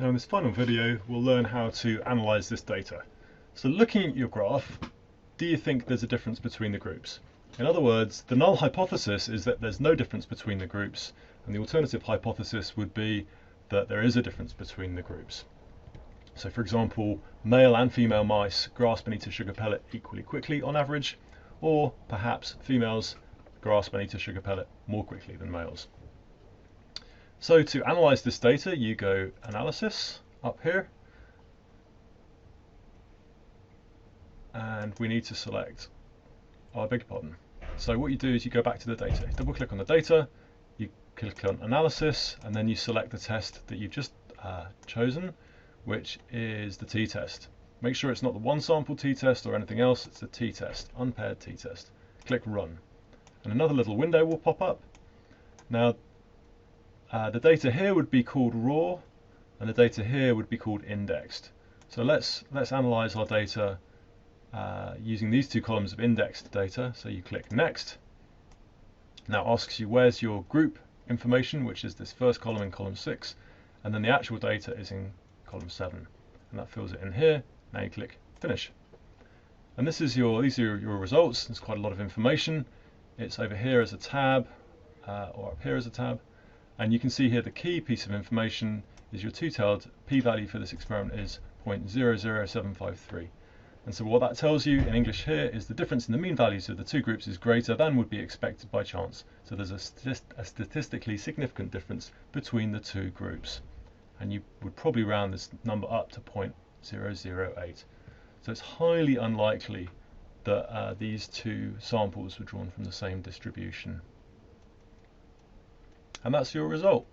Now in this final video we'll learn how to analyse this data. So looking at your graph, do you think there's a difference between the groups? In other words, the null hypothesis is that there's no difference between the groups, and the alternative hypothesis would be that there is a difference between the groups. So for example, male and female mice grasp and eat a sugar pellet equally quickly on average, or perhaps females grasp and eat a sugar pellet more quickly than males. So to analyse this data, you go Analysis up here, and we need to select, I beg your pardon. So what you do is you go back to the data, double click on the data, you click on Analysis, and then you select the test that you've just chosen, which is the t-test. Make sure it's not the one sample t-test or anything else, it's the t-test, unpaired t-test. Click Run, and another little window will pop up. Now the data here would be called raw, and the data here would be called indexed. So let's analyse our data using these two columns of indexed data. So you click Next. Now asks you where's your group information, which is this first column in column 6, and then the actual data is in column 7, and that fills it in here. Now you click Finish, and these are your results. There's quite a lot of information. It's over here as a tab, or up here as a tab. And you can see here the key piece of information is your two-tailed p-value for this experiment is 0.00753. And so what that tells you in English here is the difference in the mean values of the two groups is greater than would be expected by chance. So there's a statistically significant difference between the two groups. And you would probably round this number up to 0.008. So it's highly unlikely that these two samples were drawn from the same distribution. And that's your result.